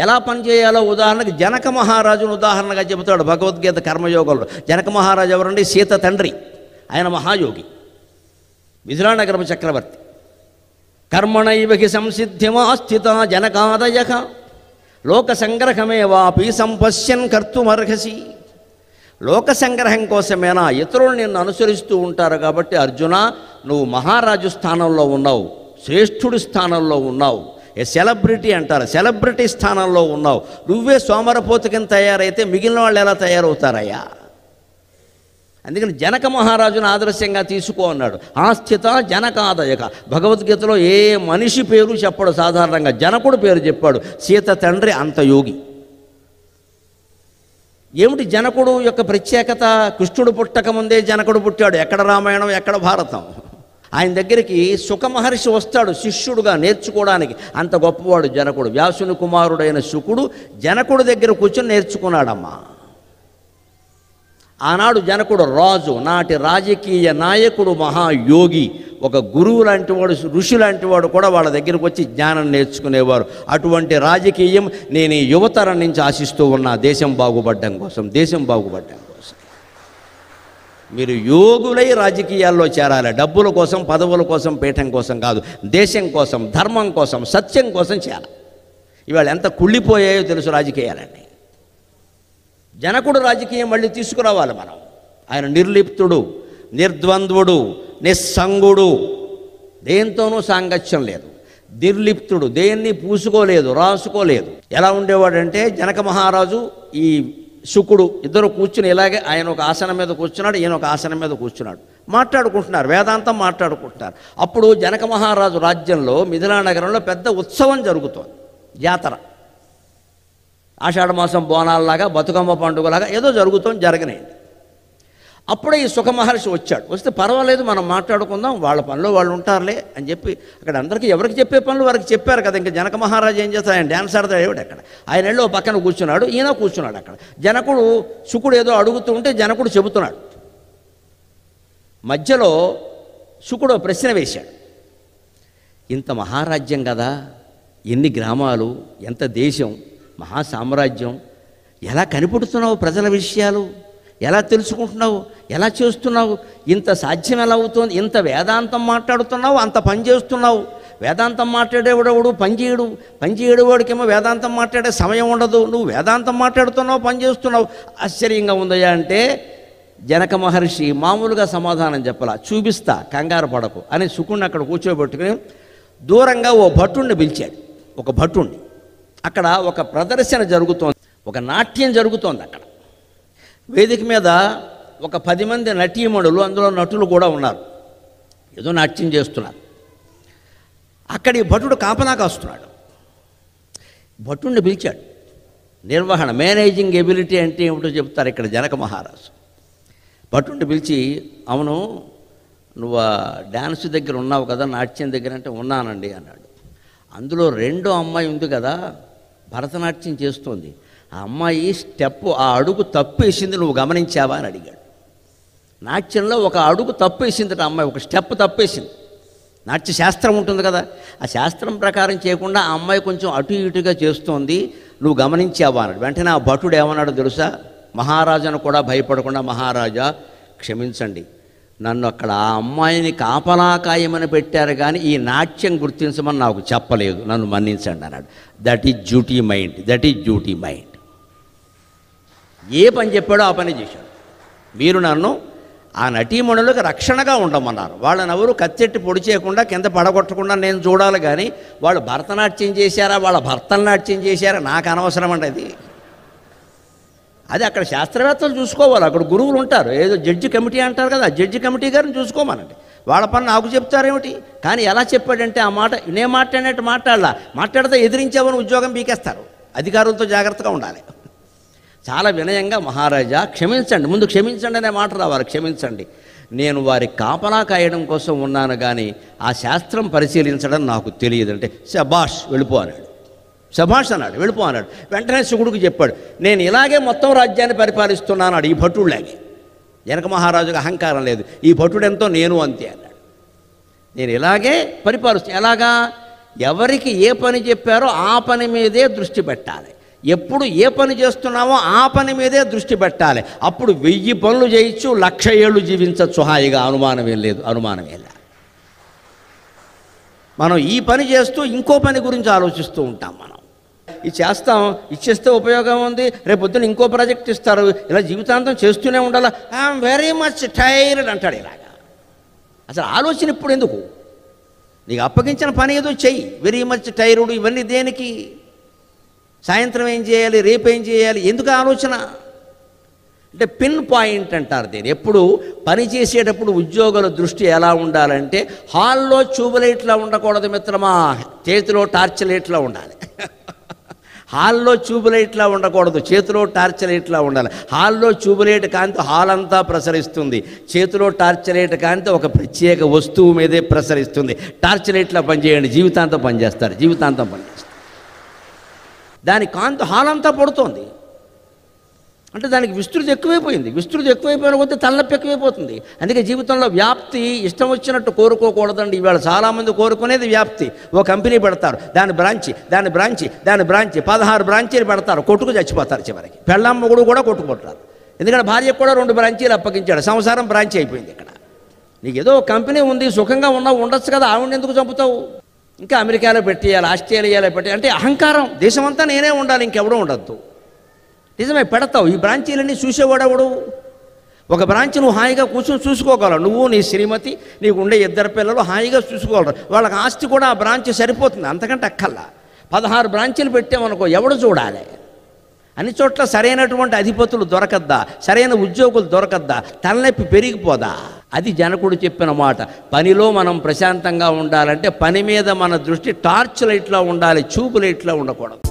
ఎలా పనిచేయాలో ఉదాహరణకి జనక మహారాజును ఉదాహరణగా చెబుతాడు భగవద్గీత కర్మయోగంలో. జనక మహారాజు ఎవరండి? సీత తండ్రి. ఆయన మహాయోగి, మిథిలానగరపు చక్రవర్తి. కర్మణైవహి సంసిద్ధిమా స్థిత జనకాదయః లోక సంగ్రహమేవాపి సంపశ్యన్ కర్తుమర్హసి. లోక సంగ్రహం కోసమేనా? ఇతరులు నిన్ను అనుసరిస్తూ ఉంటారు కాబట్టి అర్జున, నువ్వు మహారాజు స్థానంలో ఉన్నావు, శ్రేష్ఠుడి స్థానంలో ఉన్నావు, ఏ సెలబ్రిటీ అంటారు, సెలబ్రిటీ స్థానంలో ఉన్నావు. నువ్వే సోమరపోతు కింద తయారైతే మిగిలిన వాళ్ళు ఎలా తయారవుతారయ్యా? అందుకని జనక మహారాజును ఆదర్శంగా తీసుకో అన్నాడు. ఆస్థిత జనకాదయక. భగవద్గీతలో ఏ మనిషి పేరు చెప్పాడు, సాధారణంగా జనకుడు పేరు చెప్పాడు. సీత తండ్రి అంత యోగి. ఏమిటి జనకుడు యొక్క ప్రత్యేకత? కృష్ణుడు పుట్టక ముందే జనకుడు పుట్టాడు. ఎక్కడ రామాయణం, ఎక్కడ భారతం? ఆయన దగ్గరికి సుఖ మహర్షి వస్తాడు శిష్యుడుగా నేర్చుకోవడానికి. అంత గొప్పవాడు జనకుడు. వ్యాసుని కుమారుడైన శుకుడు జనకుడు దగ్గర కూర్చొని నేర్చుకున్నాడమ్మా. ఆనాడు జనకుడు రాజు, నాటి రాజకీయ నాయకుడు, మహాయోగి, ఒక గురువు లాంటి వాడు, ఋషి లాంటి వాడు కూడా వాళ్ళ దగ్గరకు వచ్చి జ్ఞానం నేర్చుకునేవారు. అటువంటి రాజకీయం నేను ఈ యువతరం నుంచి ఆశిస్తూ ఉన్నా. దేశం బాగుపడడం కోసం, దేశం బాగుపడడం కోసం. మీరు యోగులై రాజకీయాల్లో చేరాలి. డబ్బుల కోసం, పదవుల కోసం, పీఠం కోసం కాదు. దేశం కోసం, ధర్మం కోసం, సత్యం కోసం చేరాలి. ఇవాళ ఎంత కుళ్ళిపోయాయో తెలుసు రాజకీయాలన్నీ. జనకుడు రాజకీయం మళ్ళీ తీసుకురావాలి మనం. ఆయన నిర్లిప్తుడు, నిర్ద్వంద్వుడు, నిస్సంగుడు, దేంతోనూ సాంగత్యం లేదు. నిర్లిప్తుడు, దేన్ని పూసుకోలేదు, రాసుకోలేదు. ఎలా ఉండేవాడంటే జనక మహారాజు, ఈ శుకుడు ఇద్దరు కూర్చుని ఇలాగే, ఆయన ఒక ఆసనం మీద కూర్చున్నాడు, ఈయన ఒక ఆసనం మీద కూర్చున్నాడు. మాట్లాడుకుంటున్నారు, వేదాంతం మాట్లాడుకుంటున్నారు. అప్పుడు జనక మహారాజు రాజ్యంలో మిథిలానగరంలో పెద్ద ఉత్సవం జరుగుతోంది, జాతర. ఆషాఢమాసం బోనాలలాగా, బతుకమ్మ పండుగలాగా ఏదో జరుగుతోంది, జరగనేయండి. అప్పుడే ఈ సుఖ మహర్షి వచ్చాడు. వస్తే పర్వాలేదు, మనం మాట్లాడుకుందాం, వాళ్ళ పనిలో వాళ్ళు ఉంటారులే అని చెప్పి అక్కడ అందరికీ ఎవరికి చెప్పే పనులు వారికి చెప్పారు కదా. ఇంకా జనక మహారాజు ఏం చేస్తాడు? ఆయన డ్యాన్స్ ఆడతాడు ఏమిటి అక్కడ. ఆయన వెళ్ళి పక్కన కూర్చున్నాడు, ఈయన కూర్చున్నాడు అక్కడ. జనకుడు శుకుడు ఏదో అడుగుతూ ఉంటే జనకుడు చెబుతున్నాడు. మధ్యలో శుకుడు ప్రశ్న వేశాడు. ఇంత మహారాజ్యం కదా, ఎన్ని గ్రామాలు, ఎంత దేశం, మహా సామ్రాజ్యం, ఎలా కనిపెడుతున్నావు ప్రజల విషయాలు, ఎలా తెలుసుకుంటున్నావు, ఎలా చేస్తున్నావు, ఇంత సాధ్యం ఎలా అవుతుంది, ఇంత వేదాంతం మాట్లాడుతున్నావు, అంత పని చేస్తున్నావు. వేదాంతం మాట్లాడేవాడెవడు పనిచేయడు, పనిచేయడేవాడికేమో వేదాంతం మాట్లాడే సమయం ఉండదు. నువ్వు వేదాంతం మాట్లాడుతున్నావు, పని చేస్తున్నావు, ఆశ్చర్యంగా ఉందయ్యా అంటే జనక మహర్షి మామూలుగా సమాధానం చెప్పాల. చూపిస్తా, కంగారు పడకు అని శుకుడిని అక్కడ కూర్చోబెట్టుకుని దూరంగా ఓ భటుణ్ణి పిలిచాడు. ఒక భటుణ్ణి. అక్కడ ఒక ప్రదర్శన జరుగుతోంది, ఒక నాట్యం జరుగుతోంది. అక్కడ వేదిక మీద ఒక 10 మంది నటీమణులు, అందులో నటులు కూడా ఉన్నారు, ఏదో నాట్యం చేస్తున్నారు. అక్కడి భటుడు కాపలా కాస్తున్నాడు. భటుడిని పిలిచాడు. నిర్వహణ, మేనేజింగ్ ఎబిలిటీ అంటే ఏమిటో చెప్తారు ఇక్కడ జనక మహారాజు. భటుడిని పిలిచి, అవును నువ్వు డ్యాన్స్ దగ్గర ఉన్నావు కదా, నాట్యం దగ్గర అంటే ఉన్నానండి అన్నాడు. అందులో రెండో అమ్మాయి ఉంది కదా, భరతనాట్యం చేస్తోంది, ఆ అమ్మాయి స్టెప్, ఆ అడుగు తప్పేసింది, నువ్వు గమనించావా అని అడిగాడు. నాట్యంలో ఒక అడుగు తప్పేసింది ఆ అమ్మాయి, ఒక స్టెప్ తప్పేసింది. నాట్య శాస్త్రం ఉంటుంది కదా, ఆ శాస్త్రం ప్రకారం చేయకుండా ఆ అమ్మాయి కొంచెం అటు ఇటుగా చేస్తోంది, నువ్వు గమనించావా అన్నాడు. వెంటనే ఆ భటుడు ఏమన్నాడు తెలుసా? మహారాజాను కూడా భయపడకుండా, మహారాజా క్షమించండి, నన్ను అక్కడ ఆ అమ్మాయిని కాపలా కాయమని పెట్టారు కానీ ఈ నాట్యం గుర్తించమని నాకు చెప్పలేదు, నన్ను మన్నించండి అన్నాడు. That is duty mind, that is duty mind. ఏ పని చెప్పాడో ఆ పని చేశాడు. మీరు నన్ను ఆ నటీమణులకు రక్షణగా ఉండమన్నారు. వాళ్ళని ఎవరు కత్తెట్టి పొడి చేయకుండా, కింద పడగొట్టకుండా నేను చూడాలి కానీ వాళ్ళు భరతనాట్యం చేశారా, వాళ్ళ భర్తలు నాట్యం చేశారా నాకు అనవసరం అండి. అది అక్కడ శాస్త్రవేత్తలు చూసుకోవాలి, అక్కడ గురువులు ఉంటారు, ఏదో జడ్జి కమిటీ అంటారు కదా, జడ్జి కమిటీ గారిని చూసుకోమనండి. వాళ్ళ పని నాకు చెప్తారేమిటి. కానీ ఎలా చెప్పాడంటే ఆ మాట నేను మాట్లాడినట్టు మాట్లాడితే ఎదిరించామని ఉద్యోగం పీకేస్తారు. అధికారులతో జాగ్రత్తగా ఉండాలి. చాలా వినయంగా, మహారాజా క్షమించండి, ముందు క్షమించండి అనే మాట రావాలి. క్షమించండి, నేను వారి కాపలా కాయడం కోసం ఉన్నాను కానీ ఆ శాస్త్రం పరిశీలించడం నాకు తెలియదు అంటే, శభాష్ వెళ్ళిపో అన్నాడు. శభాష్ అన్నాడు, వెళ్ళిపో అన్నాడు. వెంటనే శుకుడికి చెప్పాడు, నేను ఇలాగే మొత్తం రాజ్యాన్ని పరిపాలిస్తున్నాడు ఈ భటుడిలాగే. జనక మహారాజుకు అహంకారం లేదు, ఈ భటుడెంతో నేను అంతే అన్నాడు. నేను ఇలాగే పరిపాలిస్తాను. ఎలాగా? ఎవరికి ఏ పని చెప్పారో ఆ పని మీదే దృష్టి పెట్టాలి. ఎప్పుడు ఏ పని చేస్తున్నామో ఆ పని మీదే దృష్టి పెట్టాలి. అప్పుడు 1000 పనులు చేయొచ్చు, 1,00,000 ఏళ్ళు జీవించవచ్చు హాయిగా, అనుమానమే లేదు. మనం ఈ పని చేస్తూ ఇంకో పని గురించి ఆలోచిస్తూ ఉంటాం. మనం ఇది చేస్తాం, ఇచ్చేస్తే ఉపయోగం ఉంది, రేపు పొద్దున్న ఇంకో ప్రాజెక్ట్ ఇస్తారు, ఇలా జీవితాంతం చేస్తూనే ఉండాలా. ఐఎమ్ వెరీ మచ్ టైర్డ్ అంటాడు ఇలాగా. అసలు ఆలోచన ఇప్పుడు ఎందుకు? నీకు అప్పగించిన పని ఏదో చెయ్యి. వెరీ మచ్ టైర్డ్ ఇవన్నీ దేనికి? సాయంత్రం ఏం చేయాలి, రేపు ఏం చేయాలి, ఎందుకు ఆలోచన? అంటే పిన్ పాయింట్ అంటారు దీన్ని. ఎప్పుడు పని చేసేటప్పుడు ఉద్యోగుల దృష్టి ఎలా ఉండాలంటే, హాల్లో ట్యూబ్లైట్లా ఉండకూడదు మిత్రమా, చేతిలో టార్చ్ లైట్లా ఉండాలి. హాల్లో ట్యూబ్లైట్లా ఉండకూడదు, చేతిలో టార్చ్ లైట్లా ఉండాలి. హాల్లో ట్యూబ్లైట్ కాంతి హాల్ అంతా ప్రసరిస్తుంది, చేతిలో టార్చ్ లైట్ కాంతి ఒక ప్రత్యేక వస్తువు మీదే ప్రసరిస్తుంది. టార్చ్ లైట్లా పనిచేయండి, జీవితాంతం పనిచేస్తారు, జీవితాంతం పనిచేస్తారు. దాని కాంతి హాల్ అంతా పడుతోంది అంటే దానికి విస్తృతి ఎక్కువైపోయింది. విస్తృతి ఎక్కువైపోయిన కొద్దీ తలనొప్పి ఎక్కువైపోతుంది. అందుకే జీవితంలో వ్యాప్తి ఇష్టం వచ్చినట్టు కోరుకోకూడదండి. ఇవాళ చాలామంది కోరుకునేది వ్యాప్తి. ఓ కంపెనీ పెడతారు, దాని బ్రాంచి 16 బ్రాంచీలు పెడతారు, కొట్టుకు చచ్చిపోతారు. చివరికి పెళ్ళాం మొగుడు కూడా కొట్టుకుంటారు. ఎందుకంటే భార్యకు కూడా 2 బ్రాంచీలు అప్పగించాడు, సంసారం బ్రాంచీ అయిపోయింది. ఇక్కడ నీకు ఏదో కంపెనీ ఉంది, సుఖంగా ఉండొచ్చు కదా, ఆవిడని ఎందుకు చంపుతావు? ఇంకా అమెరికాలో పెట్టేయాలి, ఆస్ట్రేలియాలో పెట్టేయాలి అంటే అహంకారం. దేశమంతా నేనే ఉండాలి, ఇంకెవడూ ఉండద్దు. నిజమే, పెడతావు. ఈ బ్రాంచీలన్నీ చూసేవాడెవడు? ఒక బ్రాంచ్ నువ్వు హాయిగా కూర్చొని చూసుకోగలవు. నువ్వు, నీ శ్రీమతి, నీకు ఉండే 2 పిల్లలు హాయిగా చూసుకోగలరు. వాళ్ళకి ఆస్తి కూడా ఆ బ్రాంచ్ సరిపోతుంది, అంతకంటే అక్కల్లా. 16 బ్రాంచీలు పెట్టామనుకో, ఎవడు చూడాలి? అన్ని చోట్ల సరైనటువంటి అధిపతులు దొరకద్దా, సరైన ఉద్యోగులు దొరకద్దా, తలనొప్పి పెరిగిపోదా? అది జనకుడు చెప్పిన మాట. పనిలో మనం ప్రశాంతంగా ఉండాలంటే పని మీద మన దృష్టి టార్చ్ లైట్లా ఉండాలి, ట్యూబ్ లైట్లా ఉండకూడదు.